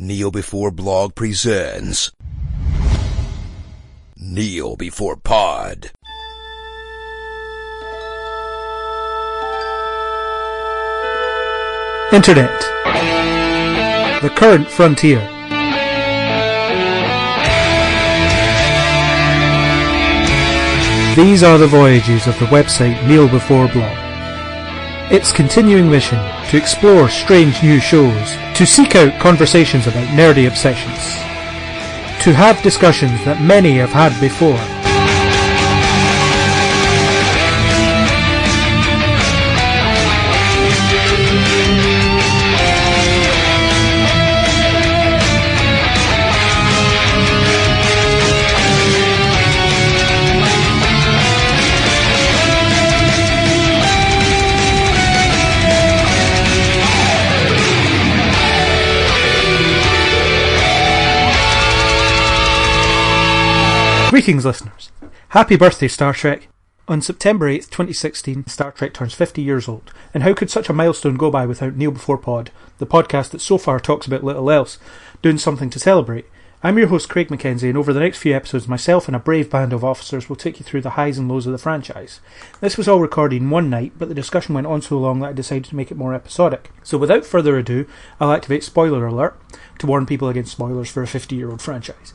Kneel Before Blog presents Kneel Before Pod. Internet. The current frontier. These are the voyages of the website Kneel Before Blog. Its continuing mission to explore strange new shows, to seek out conversations about nerdy obsessions, to have discussions that many have had before. Greetings, listeners. Happy birthday, Star Trek. On September 8th, 2016, Star Trek turns 50 years old, and how could such a milestone go by without Kneel Before Pod, the podcast that so far talks about little else, doing something to celebrate? I'm your host, Craig McKenzie, and over the next few episodes, myself and a brave band of officers will take you through the highs and lows of the franchise. This was all recorded in one night, but the discussion went on so long that I decided to make it more episodic. So without further ado, I'll activate spoiler alert to warn people against spoilers for a 50-year-old franchise.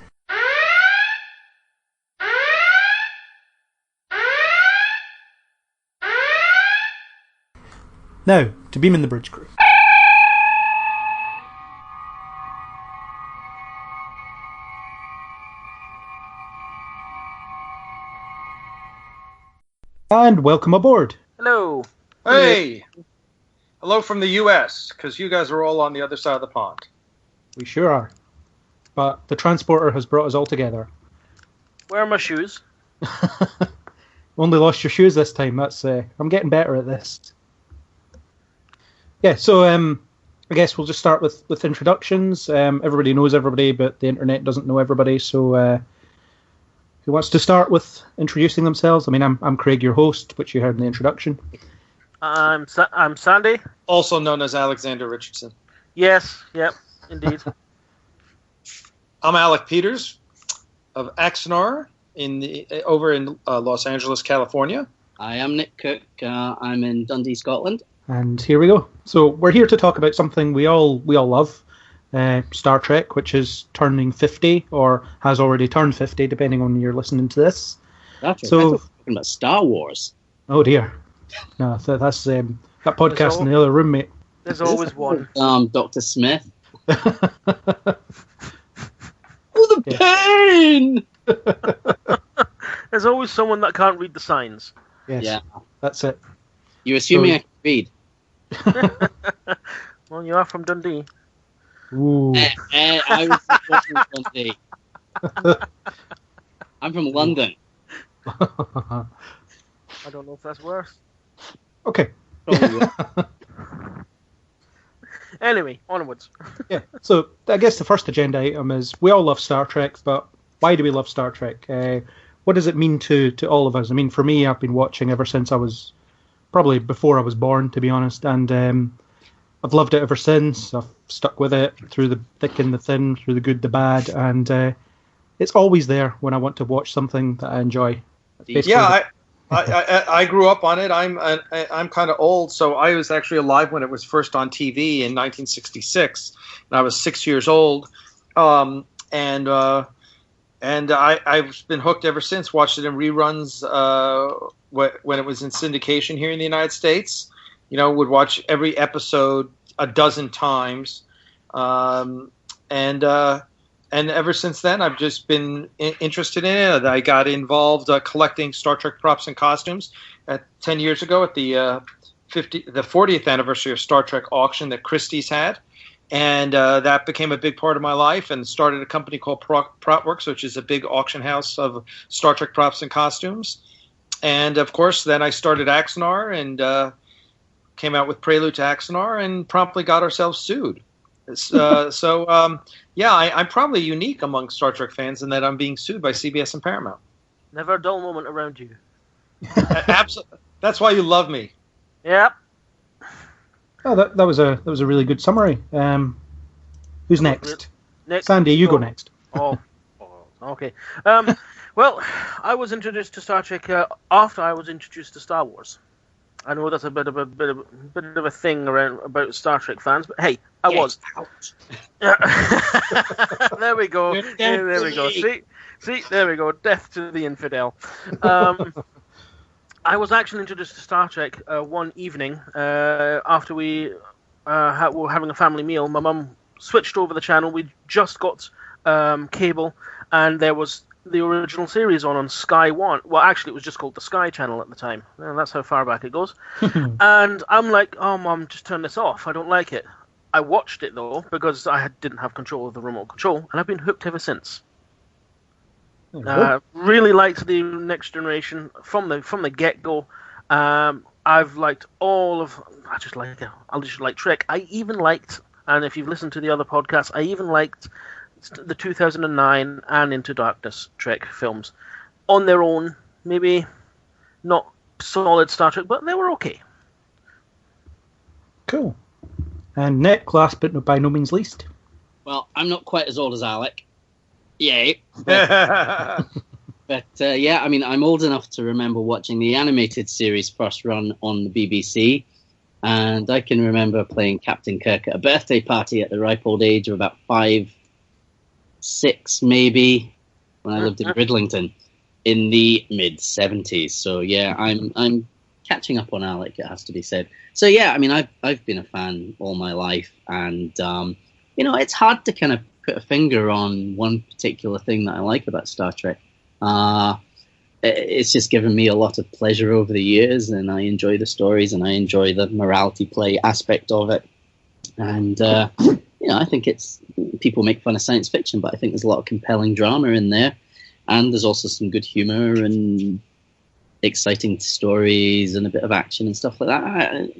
Now, to beam in the bridge crew. And welcome aboard. Hello. Hey! Hello from the U.S., because you guys are all on the other side of the pond. We sure are. But the transporter has brought us all together. Where are my shoes? Only lost your shoes this time. That's I'm getting better at this. Yeah, so I guess we'll just start with introductions. Everybody knows everybody, but the internet doesn't know everybody. So who wants to start with introducing themselves? I mean, I'm Craig, your host, which you heard in the introduction. I'm Sandy. Also known as Alexander Richardson. Yes, yep, indeed. I'm Alec Peters of Axonar over in Los Angeles, California. I am Nick Cook. I'm in Dundee, Scotland. And here we go. So we're here to talk about something we all love, Star Trek, which is turning 50 or has already turned 50, depending on when you're listening to this. That's so, I thought talking about Star Wars. Oh dear, no, that's that podcast in the other room, mate. There's always one. Dr. Smith. Oh, the pain! There's always someone that can't read the signs. Yes, yeah, that's it. You assuming I can read? Well, you are from Dundee. Ooh. I was from Dundee. I'm from London. I don't know if that's worse. Okay. Anyway, onwards. Yeah. So I guess the first agenda item is we all love Star Trek, but why do we love Star Trek? What does it mean to all of us? I mean, for me, I've been watching ever since I was probably before I was born, to be honest, and I've loved it ever since. I've stuck with it through the thick and the thin, through the good, the bad, and it's always there when I want to watch something that I enjoy. Yeah, I grew up on it. I'm kind of old, so I was actually alive when it was first on TV in 1966, and I was 6 years old, and I've been hooked ever since. Watched it in reruns when it was in syndication here in the United States. You know, would watch every episode a dozen times, and ever since then I've just been interested in it. I got involved collecting Star Trek props and costumes 10 years ago at the 40th anniversary of Star Trek auction that Christie's had. And that became a big part of my life, and started a company called Propworks, which is a big auction house of Star Trek props and costumes. And, of course, then I started Axonar and came out with Prelude to Axonar and promptly got ourselves sued. I'm probably unique among Star Trek fans in that I'm being sued by CBS and Paramount. Never a dull moment around you. Absolutely. That's why you love me. Yep. Oh, that was a really good summary. Who's next? Nick, Sandy, you go next. Oh, okay. Well, I was introduced to Star Trek after I was introduced to Star Wars. I know that's a bit of a thing about Star Trek fans, but hey, I was. There we go. There we go. See, there we go. Death to the infidel. I was actually introduced to Star Trek one evening after we were having a family meal. My mum switched over the channel. We just got cable, and there was the original series on Sky One. Well, actually, it was just called the Sky Channel at the time. And that's how far back it goes. And I'm like, "Oh, Mum, just turn this off. I don't like it." I watched it though because I didn't have control of the remote control, and I've been hooked ever since. Really liked the Next Generation from the get go. I've liked all of. I just like Trek. I even liked, and if you've listened to the other podcasts, I even liked the 2009 and Into Darkness Trek films on their own. Maybe not solid Star Trek, but they were okay. Cool. And Nick, last but by no means least. Well, I'm not quite as old as Alec. Yay. But yeah, I mean, I'm old enough to remember watching the animated series first run on the BBC. And I can remember playing Captain Kirk at a birthday party at the ripe old age of about 5, 6 maybe, when I lived in Bridlington in the mid-70s. So yeah, I'm catching up on Alec, it has to be said. So yeah, I mean, I've been a fan all my life, and it's hard to kind of put a finger on one particular thing that I like about Star Trek. It's just given me a lot of pleasure over the years, and I enjoy the stories, and I enjoy the morality play aspect of it. And I think people make fun of science fiction, but I think there's a lot of compelling drama in there, and there's also some good humor and exciting stories and a bit of action and stuff like that.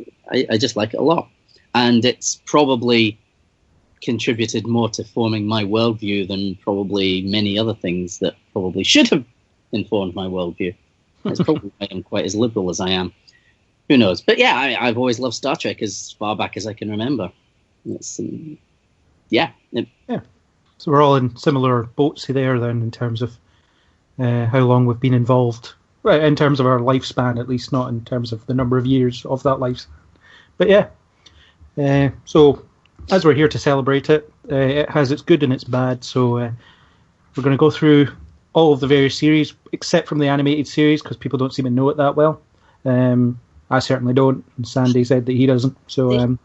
I just like it a lot, and it's probably contributed more to forming my worldview than probably many other things that probably should have informed my worldview. It's probably why I'm quite as liberal as I am. Who knows? But yeah, I've always loved Star Trek as far back as I can remember. It's, yeah. So we're all in similar boats there then in terms of how long we've been involved. Right, in terms of our lifespan, at least, not in terms of the number of years of that life. But yeah, so as we're here to celebrate it, it has its good and its bad. So we're going to go through all of the various series, except from the animated series, because people don't seem to know it that well. I certainly don't, and Sandy said that he doesn't. So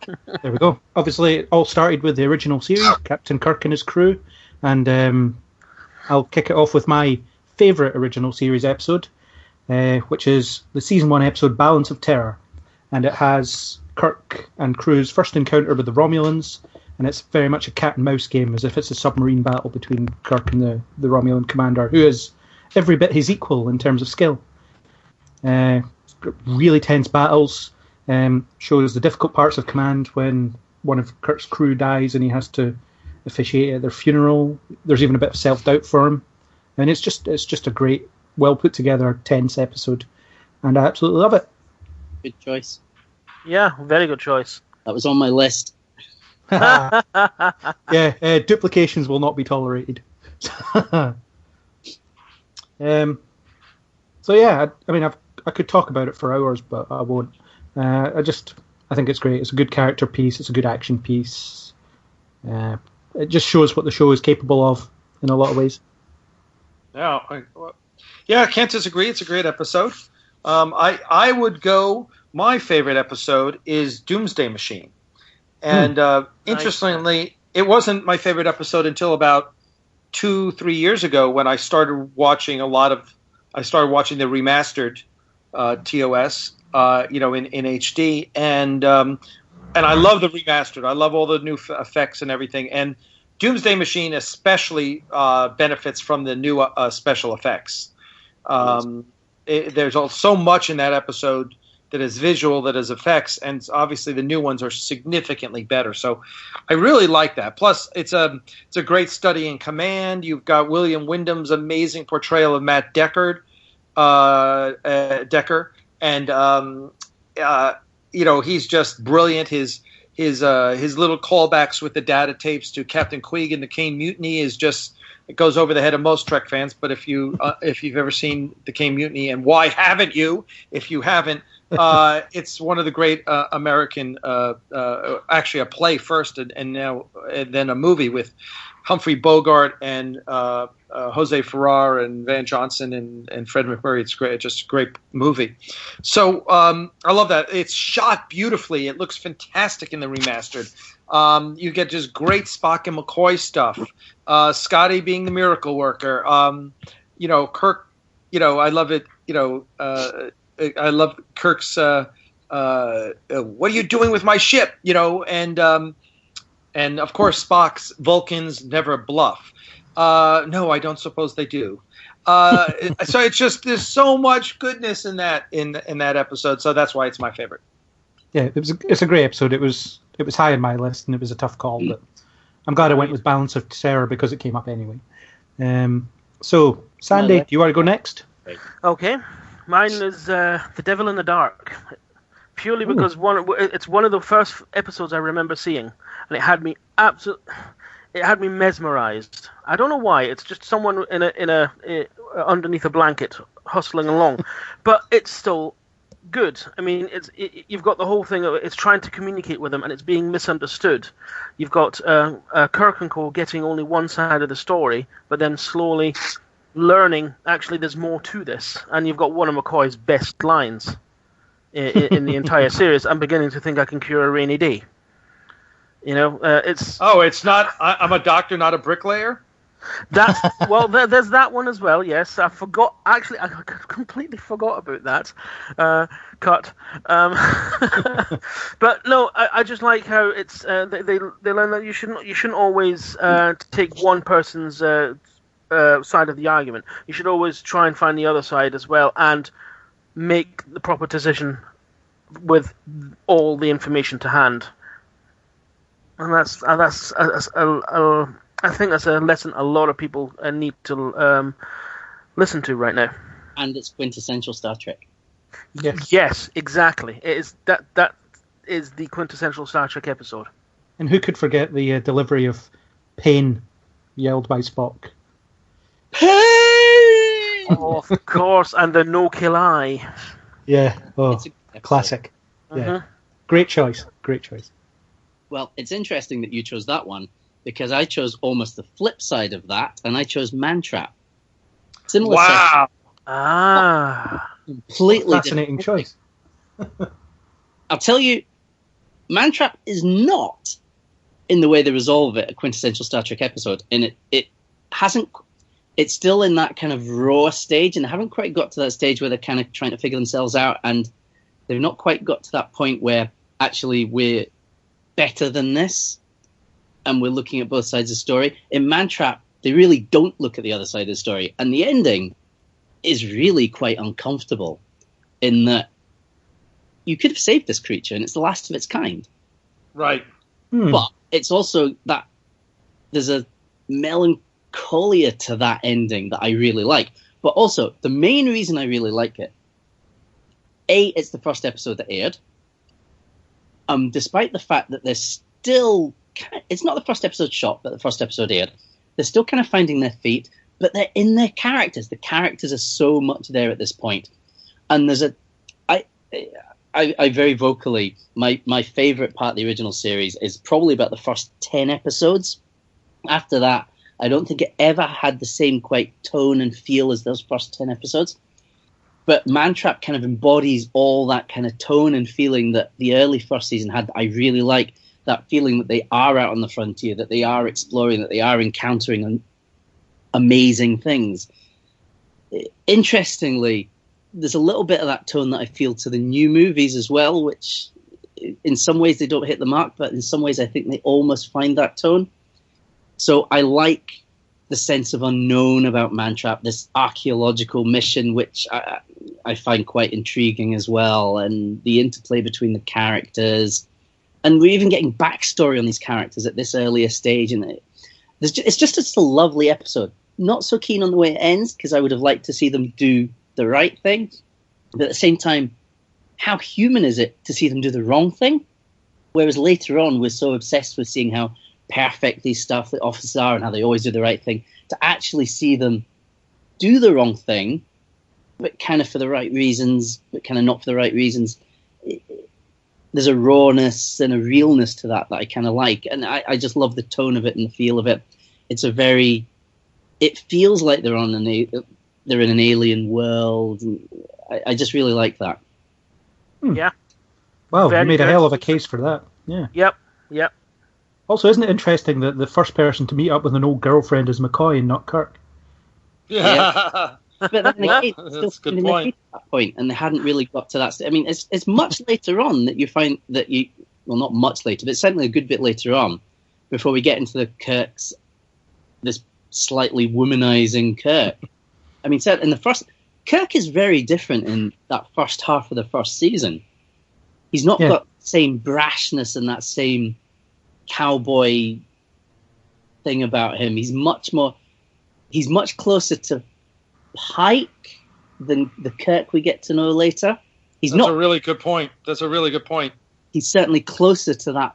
there we go. Obviously, it all started with the original series, Captain Kirk and his crew, and I'll kick it off with my favourite original series episode, which is the season 1 episode Balance of Terror, and it has Kirk and crew's first encounter with the Romulans, and it's very much a cat and mouse game, as if it's a submarine battle between Kirk and the Romulan commander, who is every bit his equal in terms of skill. Really tense battles, shows the difficult parts of command when one of Kirk's crew dies and he has to officiate at their funeral. There's even a bit of self-doubt for him, and it's just a great, well put together, tense episode, and I absolutely love it. Good choice. Yeah, very good choice. That was on my list. Yeah, duplications will not be tolerated. So yeah, I mean, I could talk about it for hours, but I won't. I think it's great. It's a good character piece. It's a good action piece. It just shows what the show is capable of in a lot of ways. Yeah, I can't disagree. It's a great episode. I would go. My favorite episode is Doomsday Machine, and interestingly, it wasn't my favorite episode until about 2-3 years ago when I started watching the remastered TOS, in HD, and I love the remastered. I love all the new effects and everything, and Doomsday Machine especially benefits from the new special effects. There's so much in that episode that is visual, that is effects, and obviously the new ones are significantly better. So I really like that. Plus, it's a great study in command. You've got William Wyndham's amazing portrayal of Matt Deckard, and he's just brilliant. his little callbacks with the data tapes to Captain Queeg and the Kane Mutiny is just, it goes over the head of most Trek fans. But if you've ever seen the Kane Mutiny, and why haven't you? If you haven't, it's one of the great American, actually a play first, and then a movie with Humphrey Bogart and Jose Ferrer and Van Johnson and Fred McMurray. It's great, just a great movie. So I love that. It's shot beautifully. It looks fantastic in the remastered. You get just great Spock and McCoy stuff. Scotty being the miracle worker. Kirk. I love it. I love Kirk's. What are you doing with my ship? And of course, Spock's Vulcans never bluff. No, I don't suppose they do. So it's just, there's so much goodness in that episode. So that's why it's my favorite. Yeah, it's a great episode. It was high on my list, and it was a tough call, but I'm glad I went with Balance of Terror because it came up anyway. So, Sandy, do you want to go next? Okay, mine is The Devil in the Dark. Purely because it's one of the first episodes I remember seeing, and it had me mesmerized. I don't know why. It's just someone in a underneath a blanket hustling along, but it's still good. I mean, you've got the whole thing of it's trying to communicate with them, and it's being misunderstood. You've got Kirk and Co getting only one side of the story, but then slowly learning actually there's more to this, and you've got one of McCoy's best lines in the entire series. I'm beginning to think I can cure a rainy day. It's not. I'm a doctor, not a bricklayer. There's that one as well. Yes, I forgot. Actually, I completely forgot about that. Cut. But no, I just like how it's. They learn that you shouldn't always take one person's side of the argument. You should always try and find the other side as well, and make the proper decision with all the information to hand. And that's I think that's a lesson a lot of people need to listen to right now. And it's quintessential Star Trek. Yes, exactly. It is that is the quintessential Star Trek episode. And who could forget the delivery of pain yelled by Spock? Pain! Oh, of course, and the no-kill eye. Yeah, it's a classic. Mm-hmm. Yeah, great choice. Well, it's interesting that you chose that one, because I chose almost the flip side of that, and I chose Mantrap. Similar. Wow. Completely fascinating choice. I'll tell you, Mantrap is not, in the way they resolve it, a quintessential Star Trek episode, and it hasn't. It's still in that kind of raw stage, and they haven't quite got to that stage where they're kind of trying to figure themselves out, and they've not quite got to that point where actually we're better than this, and we're looking at both sides of the story. In Mantrap, they really don't look at the other side of the story, and the ending is really quite uncomfortable in that you could have saved this creature, and it's the last of its kind. Right. But it's also that there's a melancholia to that ending that I really like. But also, the main reason I really like it, it's the first episode that aired. Despite the fact that there's still... It's not the first episode shot, but the first episode aired. They're still kind of finding their feet, but they're in their characters. The characters are so much there at this point. And there's I very vocally... My favourite part of the original series is probably about the first 10 episodes. After that, I don't think it ever had the same quite tone and feel as those first 10 episodes. But Mantrap kind of embodies all that kind of tone and feeling that the early first season had. I really like that feeling that they are out on the frontier, that they are exploring, that they are encountering amazing things. Interestingly, there's a little bit of that tone that I feel to the new movies as well, which in some ways they don't hit the mark, but in some ways I think they almost find that tone. So I like the sense of unknown about Mantrap, this archaeological mission, which I find quite intriguing as well, and the interplay between the characters. And we're even getting backstory on these characters at this earlier stage. And it's just a lovely episode. Not so keen on the way it ends, because I would have liked to see them do the right thing. But at the same time, how human is it to see them do the wrong thing? Whereas later on, we're so obsessed with seeing how perfect these Starfleet officers are and how they always do the right thing. To actually see them do the wrong thing, but kind of for the right reasons, but kind of not for the right reasons. There's a rawness and a realness to that I kind of like. And I just love the tone of it and the feel of it. It's a very... It feels like they're in an alien world. And I just really like that. Yeah. Well, Very you made a good. hell of a case for that. Yeah. Yep. Also, isn't it interesting that the first person to meet up with an old girlfriend is McCoy and not Kirk? Yeah. But then again, That's still a good in their point. feet at that point, and they hadn't really got to that. I mean, it's much later on that you find that well, not much later, but certainly a good bit later on, before we get into the Kirk's, this slightly womanizing Kirk. I mean, in the first, Kirk is very different in that first half of the first season. He's not got the same brashness and that same cowboy thing about him. He's much closer to Pike than the Kirk we get to know later. That's a really good point. He's certainly closer to that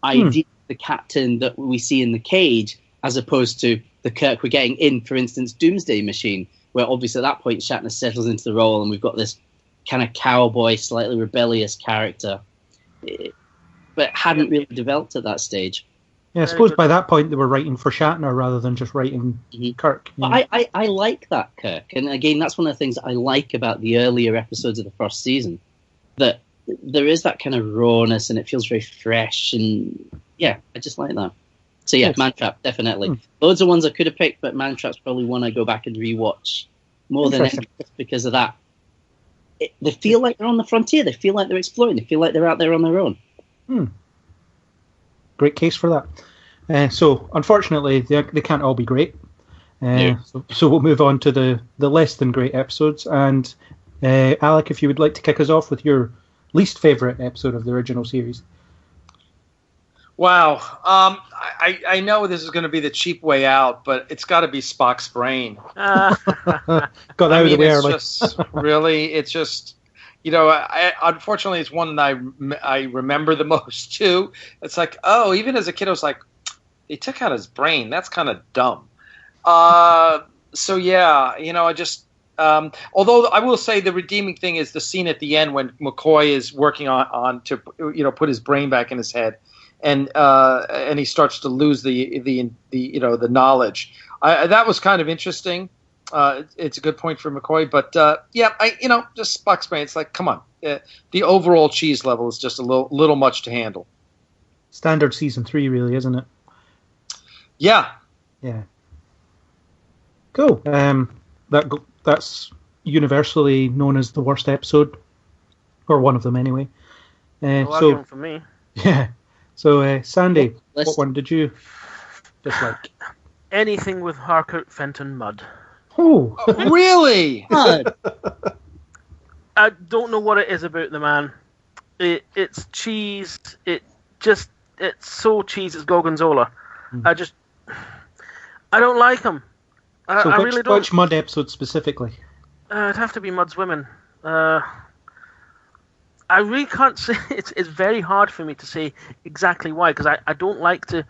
idea of the captain that we see in the Cage, as opposed to the Kirk we're getting in, for instance, Doomsday Machine, where obviously at that point Shatner settles into the role and we've got this kind of cowboy, slightly rebellious character, but hadn't really developed at that stage. Yeah, I suppose by that point they were writing for Shatner rather than just writing Kirk. But I like that Kirk, and again, that's one of the things that I like about the earlier episodes of the first season, that there is that kind of rawness and it feels very fresh, and yeah, I just like that. So yeah, Mantrap, definitely. Loads of ones I could have picked, but Mantrap's probably one I go back and rewatch more than anything, just because of that. They feel like they're on the frontier, they feel like they're exploring, they feel like they're out there on their own. Great case for that. So, unfortunately, they can't all be great. So we'll move on to the less than great episodes. And Alec, if you would like to kick us off with your least favourite episode of the original series. Wow. I know this is going to be the cheap way out, but it's got to be Spock's brain. Got that out of the way early. It's just, unfortunately, it's one that I remember the most, too. It's like, oh, even as a kid, I was like, they took out his brain. That's kind of dumb. So, yeah, I just... although I will say the redeeming thing is the scene at the end when McCoy is working on to put his brain back in his head, and he starts to lose the knowledge. That was kind of interesting. It's a good point for McCoy, but just Spock's brain. It's like, come on, the overall cheese level is just a little much to handle. Standard season 3, really, isn't it? Yeah. Cool. That's universally known as the worst episode, or one of them anyway. So for me. Yeah. So Sandy, what one did you dislike? Anything with Harcourt Fenton Mudd. Oh, really? I don't know what it is about the man. It's cheese. It's so cheese. It's gorgonzola. I don't like him. I really don't. Which Mudd episode specifically? It'd have to be Mudd's Women. I really can't say. It's very hard for me to say exactly why, because I don't like to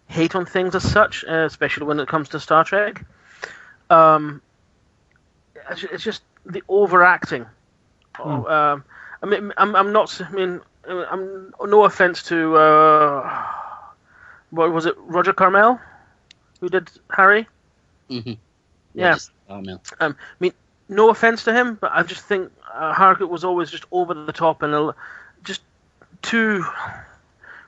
hate on things as such, especially when it comes to Star Trek. It's just the overacting. I mean, I'm not. I mean, I'm no offense to what was it, Roger Carmel, who did Harry? Mm-hmm. Yeah. I mean, no offense to him, but I just think Harcourt was always just over the top and just too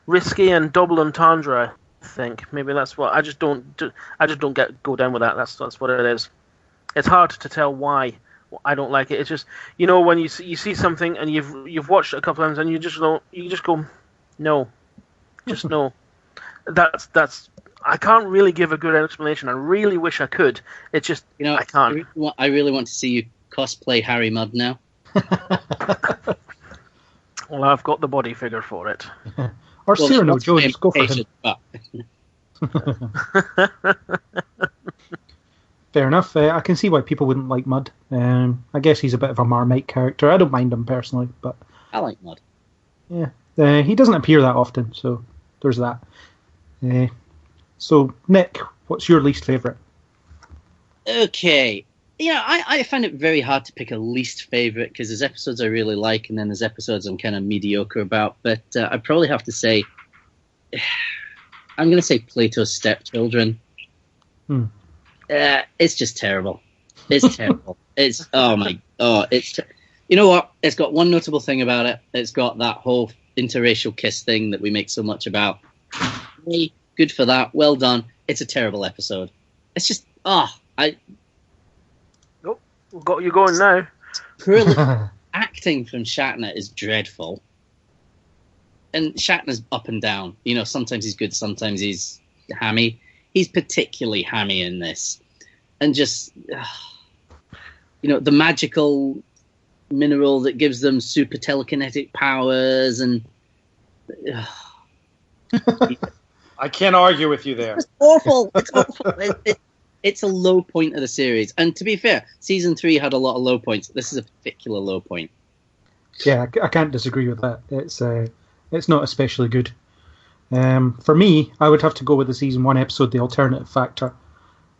risky and double entendre. I think maybe that's what I just don't go down with that. That's what it is. It's hard to tell why I don't like it. It's just when you see something and you've watched it a couple times and you just go no, just no. That's. I can't really give a good explanation. I really wish I could. It's just I can't. I really want to see you cosplay Harry Mudd now. Well, I've got the body figure for it. Or Cyrano Jones, go for him. Fair enough. I can see why people wouldn't like Mudd. I guess he's a bit of a Marmite character. I don't mind him personally, but I like Mudd. Yeah, He doesn't appear that often, so there's that. So, Nick, what's your least favourite? Okay. Yeah, I find it very hard to pick a least favourite because there's episodes I really like and then there's episodes I'm kind of mediocre about. But I probably have to say, I'm going to say Plato's Stepchildren. It's just terrible. It's terrible. It's you know what? It's got one notable thing about it. It's got that whole interracial kiss thing that we make so much about. Hey, good for that. Well done. It's a terrible episode. It's just We've got you going now. Purely acting from Shatner is dreadful. And Shatner's up and down. You know, sometimes he's good, sometimes he's hammy. He's particularly hammy in this. And just, the magical mineral that gives them super telekinetic powers and... I can't argue with you there. It's awful. It's awful. It's a low point of the series. And to be fair, season 3 had a lot of low points. This is a particular low point. Yeah, I can't disagree with that. It's not especially good. For me, I would have to go with the season 1 episode, The Alternative Factor.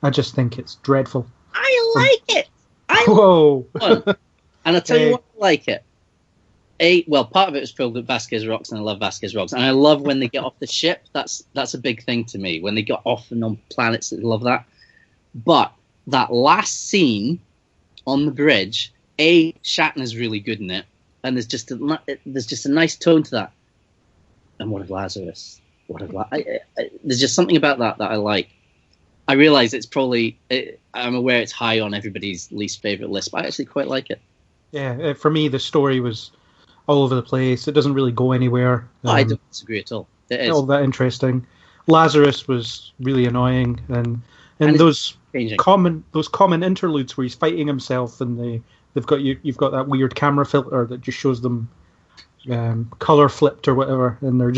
I just think it's dreadful. I like it. Whoa. And I'll tell you why I like it. Part of it was filled with Vasquez Rocks, and I love Vasquez Rocks. And I love when they get off the ship. That's a big thing to me. When they get off and on planets, I love that. But that last scene on the bridge, Shatner's really good in it, and there's just a nice tone to that. And what of Lazarus? There's just something about that I like. I realise it's probably I'm aware it's high on everybody's least favourite list, but I actually quite like it. Yeah, for me, the story was all over the place. It doesn't really go anywhere. I don't disagree at all. It is all that interesting. Lazarus was really annoying, and those common interludes where he's fighting himself, and you've got that weird camera filter that just shows them color flipped or whatever, and they're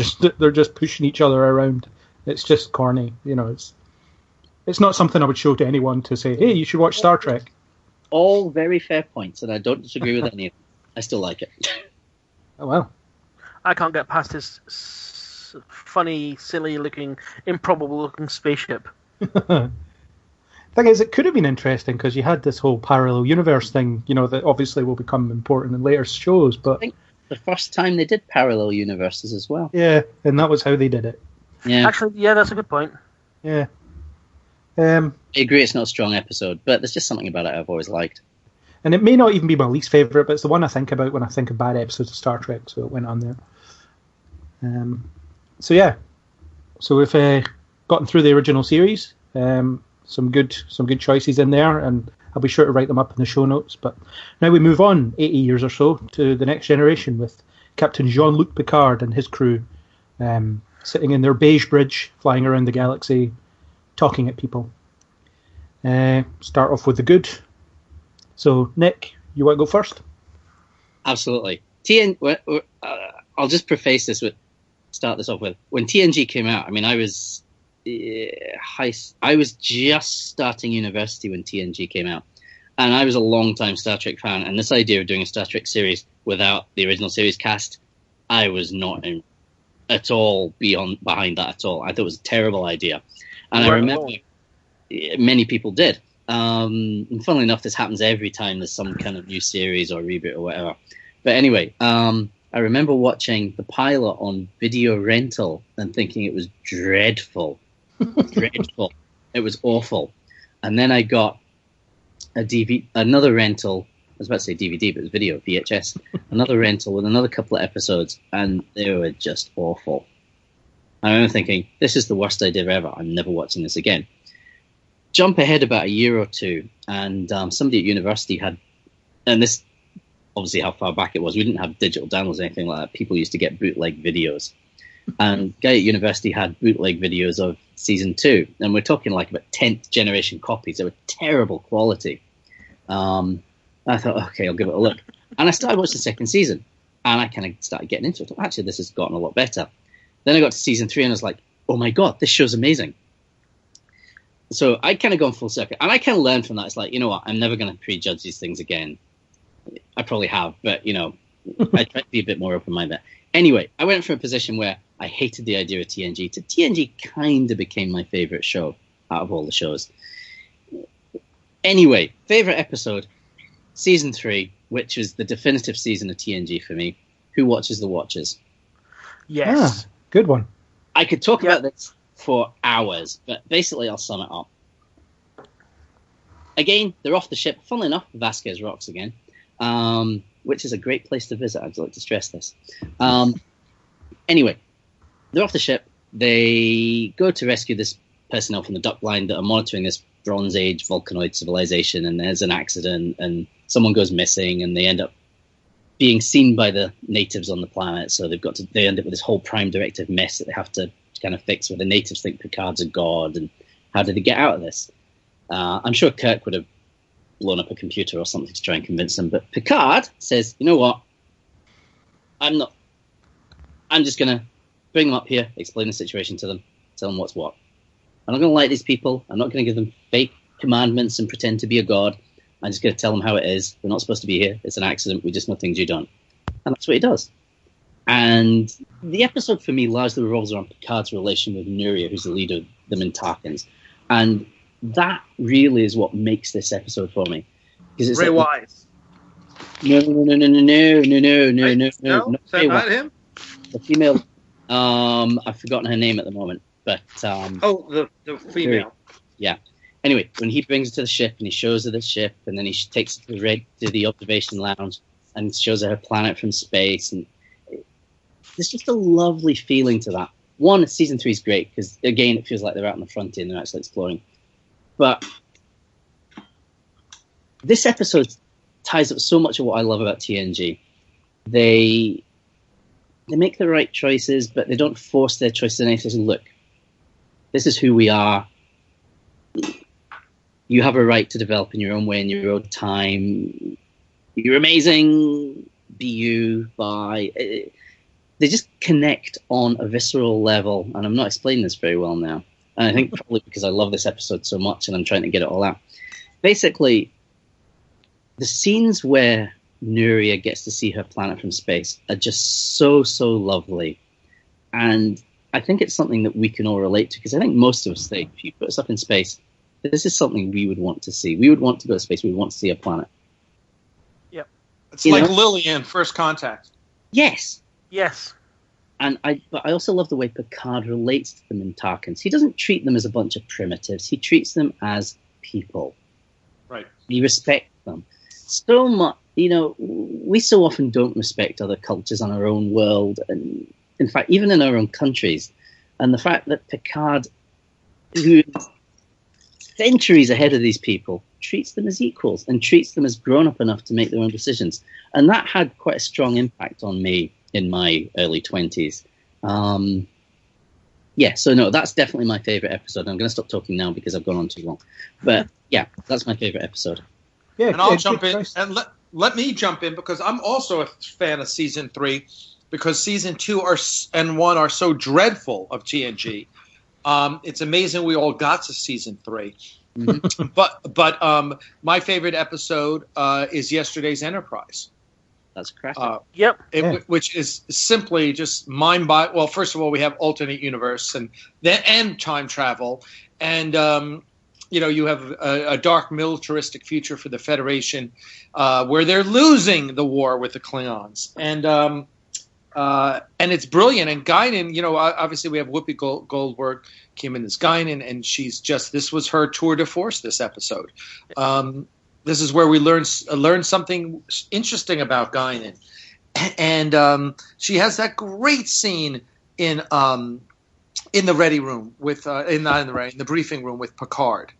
just pushing each other around. It's just corny, It's not something I would show to anyone to say, hey, you should watch Star Trek. All very fair points, and I don't disagree with any of them. I still like it. Oh, well. I can't get past his funny, silly-looking, improbable-looking spaceship. Thing is, it could have been interesting because you had this whole parallel universe thing, that obviously will become important in later shows. But I think the first time they did parallel universes as well. Yeah, and that was how they did it. Yeah, actually, yeah, that's a good point. Yeah. I agree, it's not a strong episode, but there's just something about it I've always liked. And it may not even be my least favourite, but it's the one I think about when I think of bad episodes of Star Trek, so it went on there. So we've gotten through the original series. Some good choices in there, and I'll be sure to write them up in the show notes. But now we move on 80 years or so to the next generation with Captain Jean-Luc Picard and his crew sitting in their beige bridge, flying around the galaxy, talking at people. Start off with the good. So, Nick, you want to go first? Absolutely. I'll just start this off with, when TNG came out, I mean, I was just starting university when TNG came out, and I was a long-time Star Trek fan, and this idea of doing a Star Trek series without the original series cast, I was not at all behind that at all. I thought it was a terrible idea. And I remember many people did. And funnily enough, this happens every time there's some kind of new series or reboot or whatever. But anyway, I remember watching the pilot on video rental and thinking it was dreadful. Dreadful. It was awful. And then I got another rental. I was about to say DVD, but it was video, VHS. Another rental with another couple of episodes, and they were just awful. I remember thinking, this is the worst idea ever. I'm never watching this again. Jump ahead about a year or two, and somebody at university had, and this obviously how far back it was, we didn't have digital downloads or anything like that. People used to get bootleg videos. And guy at university had bootleg videos of season 2, and we're talking like about 10th generation copies. They were terrible quality. I thought, okay, I'll give it a look. And I started watching the second season, and I kind of started getting into it. Actually, this has gotten a lot better. Then I got to season 3, and I was like, oh my God, this show's amazing. So I kind of gone full circle. And I kind of learned from that. It's like, you know what, I'm never going to prejudge these things again. I probably have, but, I try to be a bit more open-minded. Anyway, I went from a position where I hated the idea of TNG to TNG kind of became my favorite show out of all the shows. Anyway, favorite episode, season 3, which is the definitive season of TNG for me. Who Watches the Watchers? Yes. Good one. I could talk about this for hours, but basically I'll sum it up. Again, they're off the ship. Funnily enough, Vasquez rocks again, which is a great place to visit. I'd like to stress this. Anyway, they're off the ship. They go to rescue this personnel from the duck line that are monitoring this Bronze Age Vulcanoid civilization, and there's an accident, and someone goes missing, and they end up being seen by the natives on the planet. So they end up with this whole Prime Directive mess that they have to kind of fix, where the natives think Picard's a god, and how did they get out of this? I'm sure Kirk would have blown up a computer or something to try and convince them, but Picard says, you know what? I'm just going to bring them up here, explain the situation to them, tell them what's what. I'm not going to like these people. I'm not going to give them fake commandments and pretend to be a god. I'm just going to tell them how it is. We're not supposed to be here. It's an accident. We just know things you don't. And that's what he does. And the episode for me largely revolves around Picard's relation with Nuria, who's the leader of the Mintakans. And that really is what makes this episode for me. Because it's Ray Wise. No. Is that not him? The female. I've forgotten her name at the moment, but the female. Yeah. Anyway, when he brings her to the ship and he shows her the ship, and then he takes her to the observation lounge and shows her planet from space, and there's just a lovely feeling to that. One, season 3 is great because again, it feels like they're out on the frontier and they're actually exploring. But this episode ties up so much of what I love about TNG. They make the right choices, but they don't force their choices. And they say, look, this is who we are. You have a right to develop in your own way, in your own time. You're amazing. Be you. Bye. They just connect on a visceral level. And I'm not explaining this very well now. And I think probably because I love this episode so much and I'm trying to get it all out. Basically, the scenes where Nuria gets to see her planet from space are just so, so lovely. And I think it's something that we can all relate to, because I think most of us think, if you put us up in space, this is something we would want to see. We would want to go to space. We would want to see a planet. Yep. It's like Lillian, First Contact. Yes. Yes. But I also love the way Picard relates to the Mintakans. He doesn't treat them as a bunch of primitives. He treats them as people. Right. He respects them so much. We so often don't respect other cultures on our own world, and in fact, even in our own countries. And the fact that Picard, who is centuries ahead of these people, treats them as equals and treats them as grown up enough to make their own decisions. And that had quite a strong impact on me in my early 20s. So no, that's definitely my favorite episode. I'm going to stop talking now because I've gone on too long. But yeah, that's my favorite episode. Yeah, and I'll jump in and let me jump in because I'm also a fan of season 3, because season 2 and 1 are so dreadful of TNG. It's amazing we all got to season 3. Mm-hmm. but my favorite episode is yesterday's Enterprise. That's correct. Which is simply just mind-boggling. Well, first of all, we have alternate universe and time travel, and you have a dark militaristic future for the Federation, where they're losing the war with the Klingons, and it's brilliant. And Guinan, obviously we have Whoopi Goldberg came in as Guinan, and this was her tour de force this episode. This is where we learn something interesting about Guinan, and she has that great scene in the ready room with in the briefing room with Picard,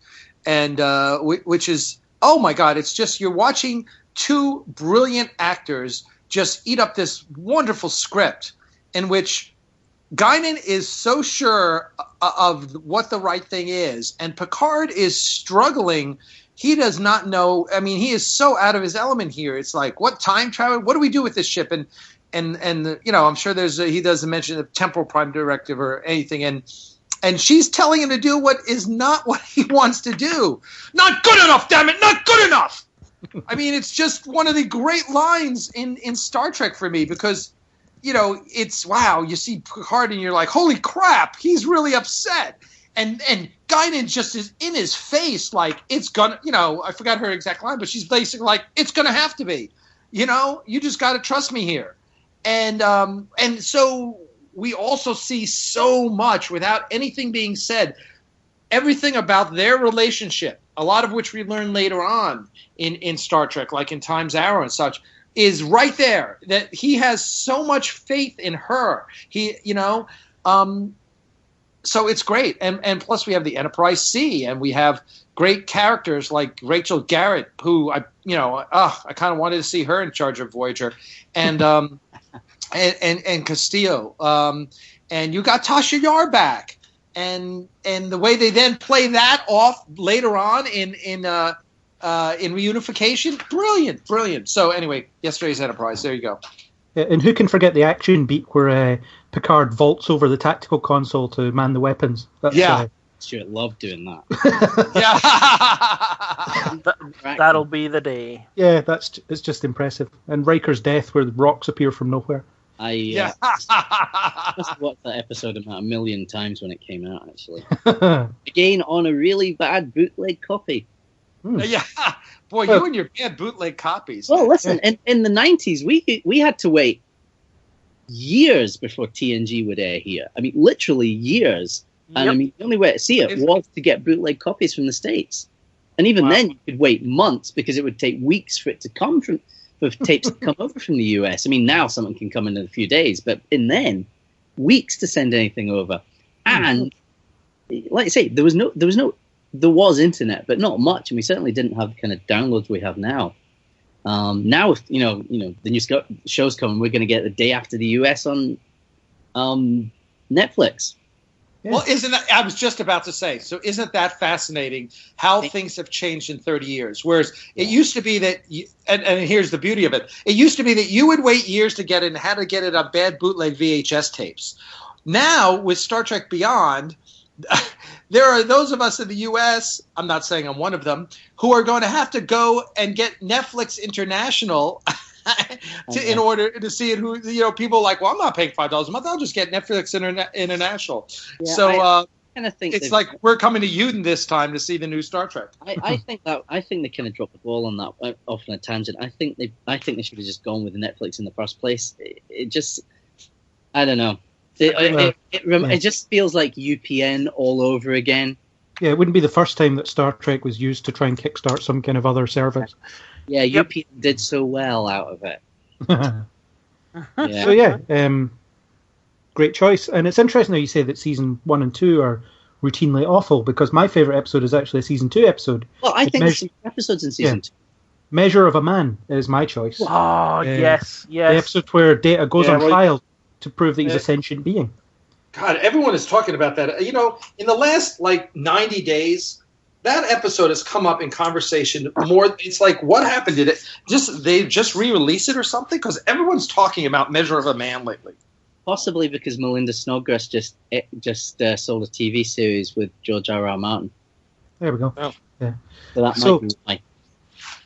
and which is, oh my God, it's just, you're watching two brilliant actors just eat up this wonderful script in which Guinan is so sure of what the right thing is, and Picard is struggling. He does not know. I mean, he is so out of his element here. It's like, what time travel? What do we do with this ship? And I'm sure he doesn't mention the temporal prime directive or anything. And she's telling him to do what is not what he wants to do. Not good enough, damn it! Not good enough. I mean, it's just one of the great lines in Star Trek for me because, it's wow. You see Picard and you're like, holy crap, he's really upset. And Guinan just is in his face like it's gonna, I forgot her exact line, but she's basically like, it's gonna have to be, you just got to trust me here. And so we also see so much without anything being said, everything about their relationship, a lot of which we learn later on in Star Trek, like in Time's Arrow and such, is right there. That he has so much faith in her. So it's great. And plus we have the Enterprise C, and we have great characters like Rachel Garrett, who I kind of wanted to see her in charge of Voyager, and and Castillo, and you got Tasha Yar back, and the way they then play that off later on in reunification, brilliant. So anyway, yesterday's Enterprise. There you go. Yeah, and who can forget the action beat where Picard vaults over the tactical console to man the weapons? Stuart loved doing that. Yeah, that'll be the day. Yeah, it's just impressive. And Riker's death, where the rocks appear from nowhere. I must have watched that episode about 1 million times when it came out. Actually, again on a really bad bootleg copy. Yeah, boy, you and your bad bootleg copies. Well, listen, in the 90s, we had to wait years before TNG would air here. I mean, literally years. And I mean, the only way to see it was to get bootleg copies from the States. And even then, you could wait months because it would take weeks for it to come for tapes to come over from the US. I mean, now something can come in a few days, but then, weeks to send anything over. And like I say, there was internet, but not much, and we certainly didn't have the kind of downloads we have now. Now, if, the new show's coming, we're going to get the day after the US on Netflix. Yeah. Well, I was just about to say, so isn't that fascinating how things have changed in 30 years? Whereas it used to be that, and here's the beauty of it, it used to be that you would wait years to get it and had to get it on bad bootleg VHS tapes. Now, with Star Trek Beyond, there are those of us in the U.S., I'm not saying I'm one of them, who are going to have to go and get Netflix International in order to see it. People are like, well, I'm not paying $5 a month. I'll just get Netflix International. Yeah, so I kind of think it's like we're coming to Uden this time to see the new Star Trek. I think they kind of dropped the ball on that off on a tangent. I think they should have just gone with Netflix in the first place. It just, I don't know. It just feels like UPN all over again. Yeah, it wouldn't be the first time that Star Trek was used to try and kickstart some kind of other service. Yeah, UPN did so well out of it. Yeah. So great choice. And it's interesting that you say that season 1 and 2 are routinely awful, because my favourite episode is actually a season 2 episode. Well, I think there's some episodes in season 2. Measure of a Man is my choice. Oh, yes. The episode where Data goes on trial to prove that he's a sentient being. God, everyone is talking about that. In the last 90 days, that episode has come up in conversation more. It's like, what happened? Did it they just re-release it or something? Because everyone's talking about Measure of a Man lately. Possibly because Melinda Snodgrass just sold a TV series with George R.R. Martin. There we go. Oh. Yeah. So that might be why.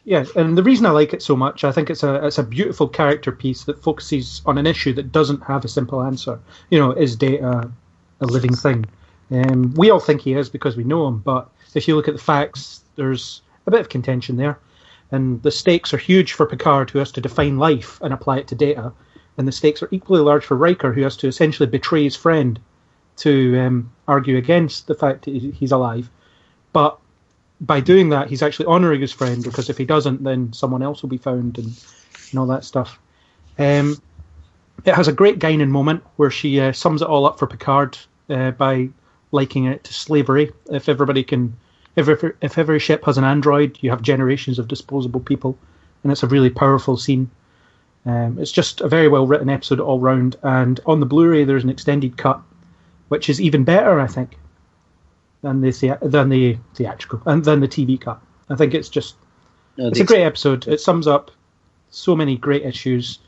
Yeah, and the reason I like it so much, I think it's a beautiful character piece that focuses on an issue that doesn't have a simple answer. Is Data a living thing? We all think he is because we know him, but if you look at the facts, there's a bit of contention there. And the stakes are huge for Picard, who has to define life and apply it to Data. And the stakes are equally large for Riker, who has to essentially betray his friend to argue against the fact that he's alive. But by doing that, he's actually honouring his friend, because if he doesn't, then someone else will be found and all that stuff. It has a great Guinan moment where she sums it all up for Picard by likening it to slavery. If every ship has an android, you have generations of disposable people, and it's a really powerful scene. It's just a very well written episode all round, and on the Blu-ray there's an extended cut, which is even better, I think, than the theatrical and than the TV cut. I think it's a great episode. It sums up so many great issues,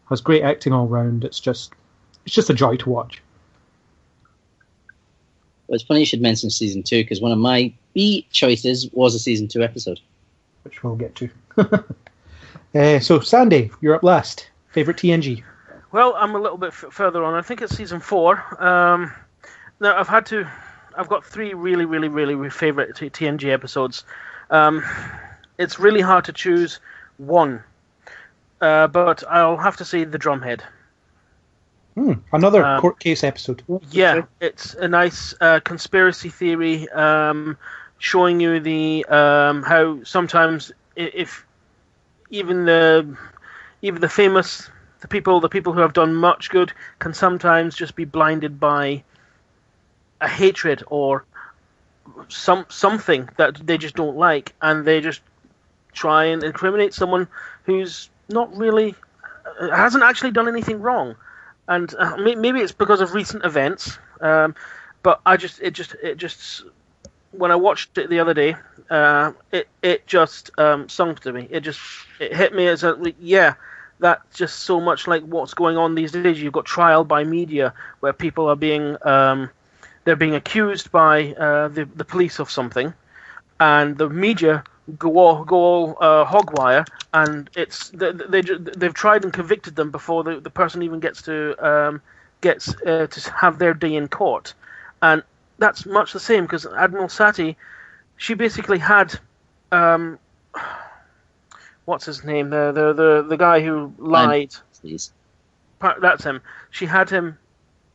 has great acting all round. It's just a joy to watch. Well, it's funny you should mention season 2, because one of my B choices was a season 2 episode, which we'll get to. So, Sandy, you're up last. Favourite TNG? Well, I'm a little bit further on. I think it's season 4. Now, I've got 3 really, really, really favourite TNG episodes. It's really hard to choose one, but I'll have to say The Drumhead. Another court case episode. Yeah, it's a nice conspiracy theory, showing you the how sometimes if even the famous, the people who have done much good can sometimes just be blinded by a hatred or something that they just don't like, and they just try and incriminate someone who's not really hasn't actually done anything wrong. And maybe it's because of recent events, but it just when I watched it the other day, it just sunk to me. It hit me as that's just so much like what's going on these days. You've got trial by media where people are being they're being accused by the police of something, and the media go all hogwire, and they've tried and convicted them before the person even gets to have their day in court. And that's much the same, because Admiral Sati, she basically had what's his name, the guy who lied. Please. That's him. She had him.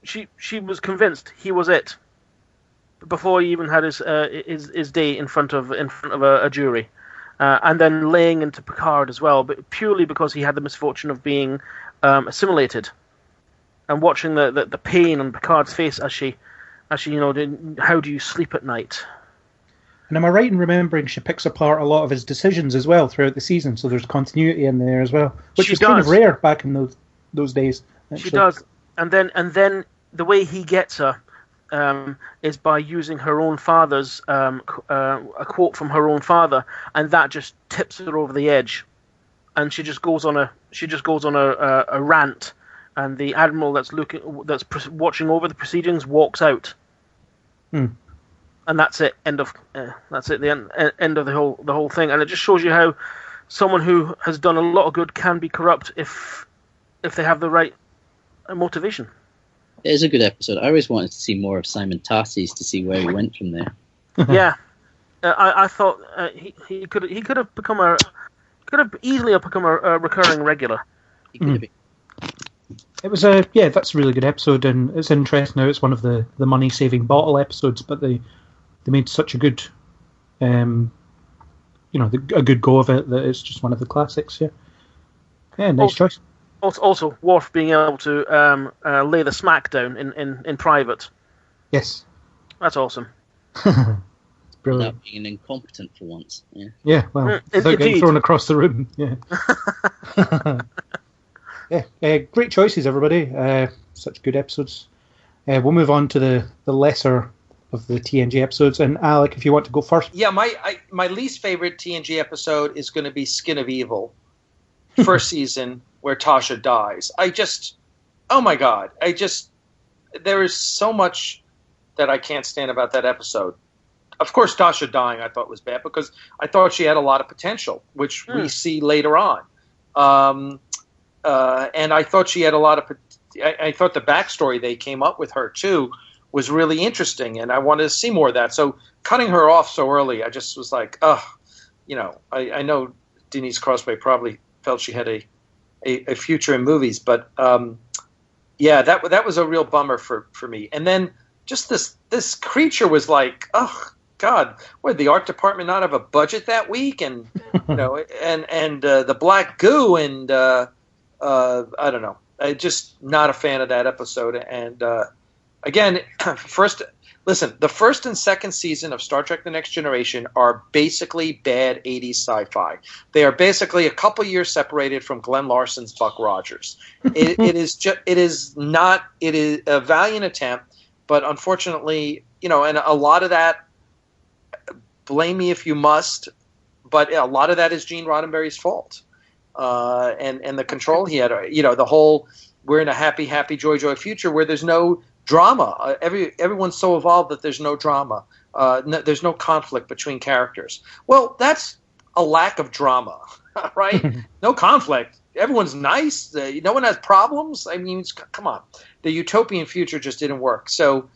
She was convinced he was it before he even had his day in front of a jury, and then laying into Picard as well, but purely because he had the misfortune of being assimilated, and watching the pain on Picard's face as she how do you sleep at night? And am I right in remembering she picks apart a lot of his decisions as well throughout the season, so there's continuity in there as well, which was kind of rare back in those days. Actually. She does, and then the way he gets her is by using her own father's a quote from her own father, and that just tips her over the edge, and she just goes on a rant, and the admiral that's watching over the proceedings walks out, and that's it. That's it. The end of the whole thing, and it just shows you how someone who has done a lot of good can be corrupt if they have the right motivation. It is a good episode. I always wanted to see more of Simon Tarses to see where he went from there. Yeah, I thought he could have easily become a recurring regular. He could have been. It was that's a really good episode, and it's interesting now. It's one of the money saving bottle episodes, but they made such a good, a good go of it that it's just one of the classics. Yeah, nice choice. Also, Worf being able to lay the smack down in private. Yes. That's awesome. It's brilliant. Without being incompetent for once. Yeah, well, without getting thrown across the room. Yeah. Yeah, great choices, everybody. Such good episodes. We'll move on to the lesser of the TNG episodes. And Alec, if you want to go first. Yeah, my least favorite TNG episode is going to be Skin of Evil. First season, where Tasha dies. Oh my God. There is so much that I can't stand about that episode. Of course, Tasha dying I thought was bad, because I thought she had a lot of potential, which we see later on. And I thought she had a lot of. I thought the backstory they came up with her too was really interesting, and I wanted to see more of that. So cutting her off so early, I just was like, I know Denise Crosby probably felt she had a future in movies, but that was a real bummer for me. And then just this creature was like, oh God, what, the art department not have a budget that week, and and the black goo, and I don't know. I'm just not a fan of that episode. And again, the first and second season of Star Trek: The Next Generation are basically bad 80s sci-fi. They are basically a couple years separated from Glenn Larson's Buck Rogers. It is a valiant attempt, but unfortunately, and a lot of that, blame me if you must, but a lot of that is Gene Roddenberry's fault. And the control he had, the whole, we're in a happy, joy future where there's no drama. Everyone's so evolved that there's no drama. There's no conflict between characters. Well, that's a lack of drama. right? No conflict. Everyone's nice. No one has problems. I mean, come on. The utopian future just didn't work. So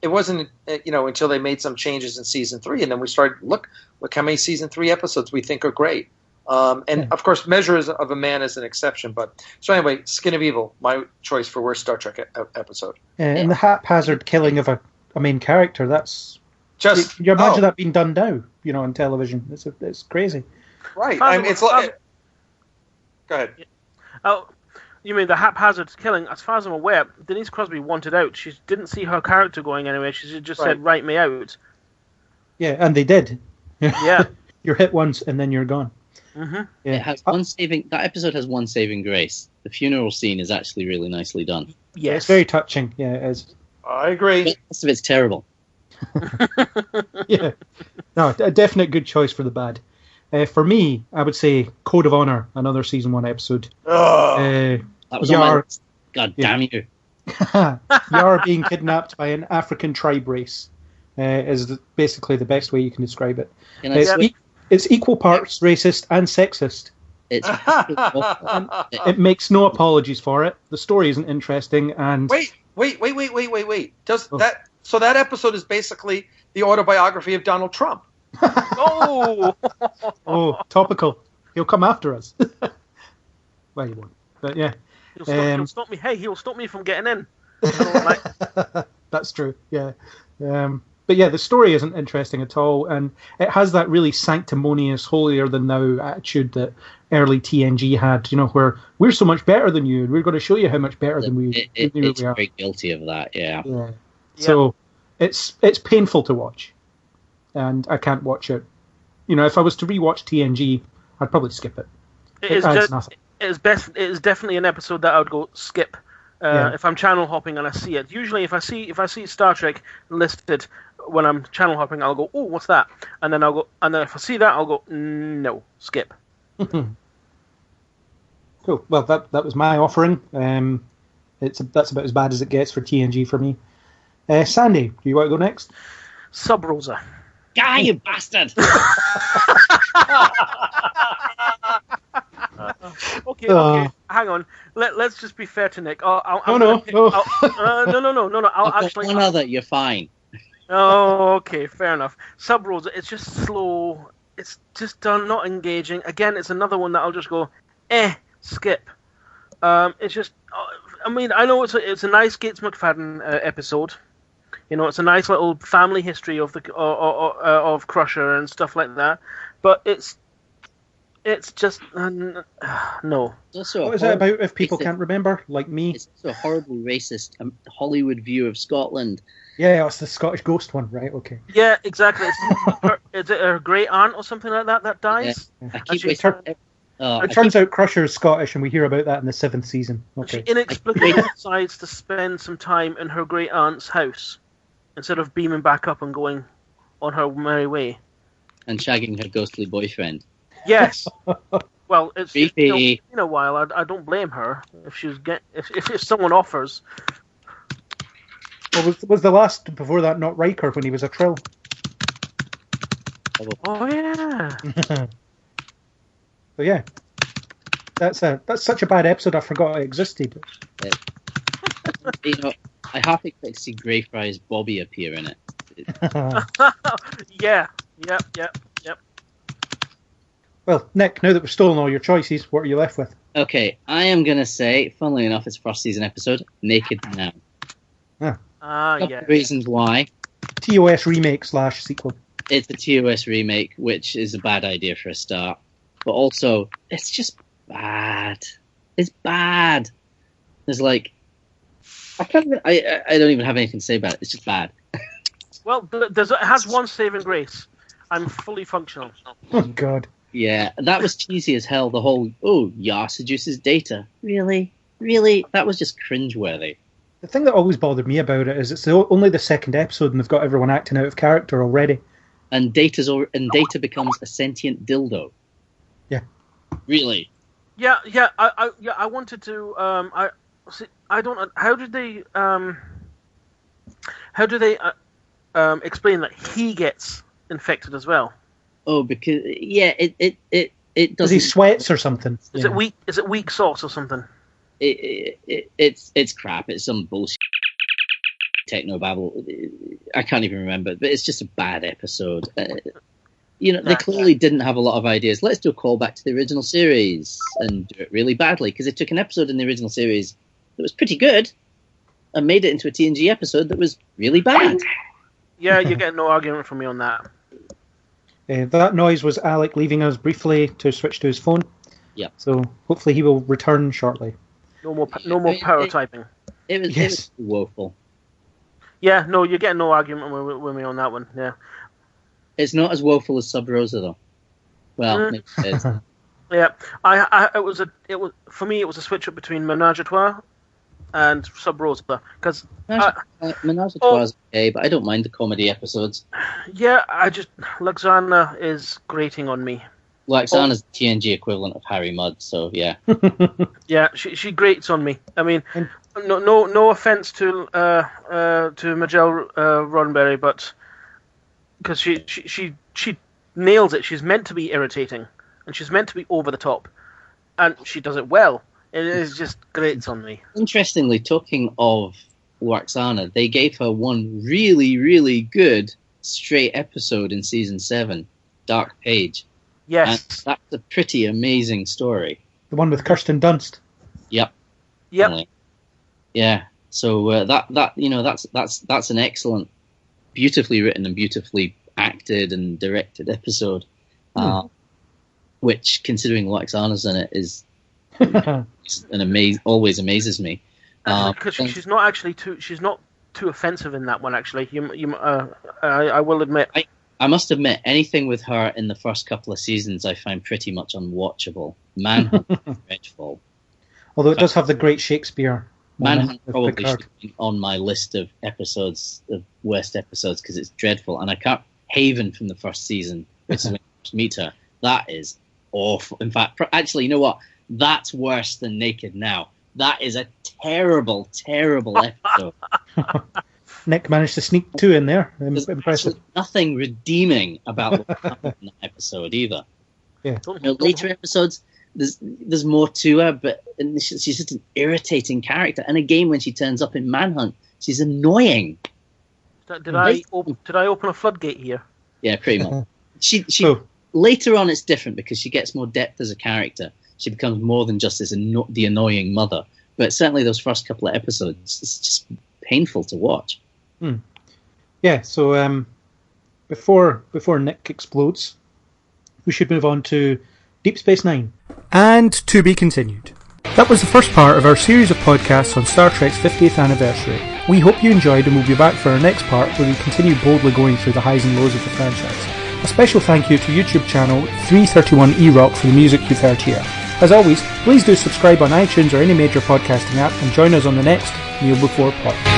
it wasn't, until they made some changes in season 3, and then we started look how many season 3 episodes we think are great. Of course, Measure of a Man is an exception. But so anyway, Skin of Evil, my choice for worst Star Trek episode. And the haphazard killing of a main character, that's just... You imagine that being done now, on television. It's crazy. Right. It's like... Go ahead. Oh, you mean the haphazard killing? As far as I'm aware, Denise Crosby wanted out. She didn't see her character going anywhere. She just said, "Write me out." Yeah, and they did. Yeah. You're hit once, and then you're gone. Mm-hmm. Yeah. It has that episode has one saving grace. The funeral scene is actually really nicely done. Yes. It's very touching. Yeah, it is. I agree. The rest of it's terrible. Yeah. No, a definite good choice for the bad. For me, I would say Code of Honor, another season 1 episode. That was on my list. God damn you. Yar being kidnapped by an African tribe race is basically the best way you can describe it. It's equal parts racist and sexist. It's it makes no apologies for it. The story isn't interesting, and wait. So that episode is basically the autobiography of Donald Trump. Oh, topical. He'll come after us. Well, he won't. But yeah, he'll stop me. Hey, he'll stop me from getting in. That's true. Yeah. But yeah, the story isn't interesting at all, and it has that really sanctimonious, holier-than-thou attitude that early TNG had, where we're so much better than you, and we're going to show you how much better than we it's are. very guilty of that, yeah. So it's painful to watch, and I can't watch it. If I was to rewatch TNG, I'd probably skip it. It adds nothing. It is definitely an episode that I would go skip. If I'm channel hopping and I see it. Usually if I see Star Trek listed when I'm channel hopping, I'll go, "Oh, what's that?" And then if I see that, I'll go, "No, skip." Cool. Well, that was my offering. That's about as bad as it gets for TNG for me. Sandy, do you want to go next? Sub Rosa. Guy, you bastard! Okay. Hang on. Let's just be fair to Nick. No. No. I'll actually. One other, you're fine. Oh, okay, fair enough. Sub Rosa, it's just slow. It's just not engaging. Again, it's another one that I'll just go, skip. It's just. I mean, I know it's a nice Gates McFadden episode. It's a nice little family history of the of Crusher and stuff like that. But it's just no. What is it about if people can't remember, like me? It's also a horribly racist Hollywood view of Scotland. Yeah, it's the Scottish ghost one, right? Okay. Yeah, exactly. Is it her great aunt or something like that dies? Yeah. It turns out Crusher's Scottish, and we hear about that in the 7th season. Okay. She inexplicably decides to spend some time in her great aunt's house instead of beaming back up and going on her merry way. And shagging her ghostly boyfriend. Yes. Well, it's been a while. I don't blame her if someone offers. Well, was the last before that not Riker when he was a Trill? Oh yeah. So yeah, that's such a bad episode. I forgot it existed. I half expect to see Greyfriars Bobby appear in it. Yeah. Yep. Well, Nick, now that we've stolen all your choices, what are you left with? Okay, I am going to say, funnily enough, it's first season episode, Naked Now. Yeah. Reasons why. TOS remake / sequel. It's a TOS remake, which is a bad idea for a start. But also, it's just bad. It's bad. There's I don't even have anything to say about it. It's just bad. Well, it has one saving grace. I'm fully functional. Oh, God. Yeah, that was cheesy as hell. The whole, Yar seduces Data. Really? That was just cringeworthy. The thing that always bothered me about it is it's only the 2nd episode and they've got everyone acting out of character already. And Data becomes a sentient dildo. Yeah. Really? Yeah. I wanted to. I don't know. How did they explain that he gets infected as well? Oh, because it it Does doesn't. he sweats or something? Is it weak? Is it weak sauce or something? It's crap. It's some bullshit techno babble. I can't even remember, but it's just a bad episode. They clearly didn't have a lot of ideas. Let's do a callback to the original series and do it really badly, because they took an episode in the original series that was pretty good and made it into a TNG episode that was really bad. Yeah, you get no argument from me on that. That noise was Alec leaving us briefly to switch to his phone. Yeah. So hopefully he will return shortly. No more power typing. It was woeful. Yeah, no, you get no argument with me on that one. Yeah. It's not as woeful as Sub Rosa, though. Well, maybe it is. Yeah, it was for me. It was a switch up between Menage a Trois and Sub Rosa, because Menage a Trois is okay, but I don't mind the comedy episodes. Yeah, Luxana is grating on me. Luxana's the TNG equivalent of Harry Mudd, so yeah. Yeah, she grates on me. I mean, no offense to Majel Roddenberry, but because she nails it. She's meant to be irritating, and she's meant to be over the top, and she does it well. It is just grates on me. Interestingly, talking of Luxana, they gave her one really, really good straight episode in season 7, Dark Page. Yes, and that's a pretty amazing story. The one with Kirsten Dunst. Yep. Yeah. So that's an excellent, beautifully written and beautifully acted and directed episode. Which, considering Luxana's in it, is always amazes me. Because she's not too offensive in that one. Actually, I will admit. I must admit, anything with her in the first couple of seasons I find pretty much unwatchable. Manhunt is dreadful. Although it does have the great Shakespeare. Manhunt probably should be on my list of episodes, of worst episodes, because it's dreadful. And I can't... Haven from the first season, which is when you first meet her, that is awful. In fact, actually, you know what? That's worse than Naked Now. That is a terrible, terrible episode. Nick managed to sneak 2 in there. Impressive. Nothing redeeming about what happened in that episode either. Yeah. Later episodes, there's more to her, but she's just an irritating character. And again, when she turns up in Manhunt, she's annoying. Did I open a floodgate here? Yeah, pretty much. Later on, it's different because she gets more depth as a character. She becomes more than just the annoying mother. But certainly, those first couple of episodes, it's just painful to watch. Yeah. So before Nick explodes, we should move on to Deep Space Nine. And to be continued. That was the first part of our series of podcasts on Star Trek's 50th anniversary. We hope you enjoyed, and we'll be back for our next part where we continue boldly going through the highs and lows of the franchise. A special thank you to YouTube channel 331 eRock for the music you've heard here. As always, please do subscribe on iTunes or any major podcasting app and join us on the next Kneel Before Pod.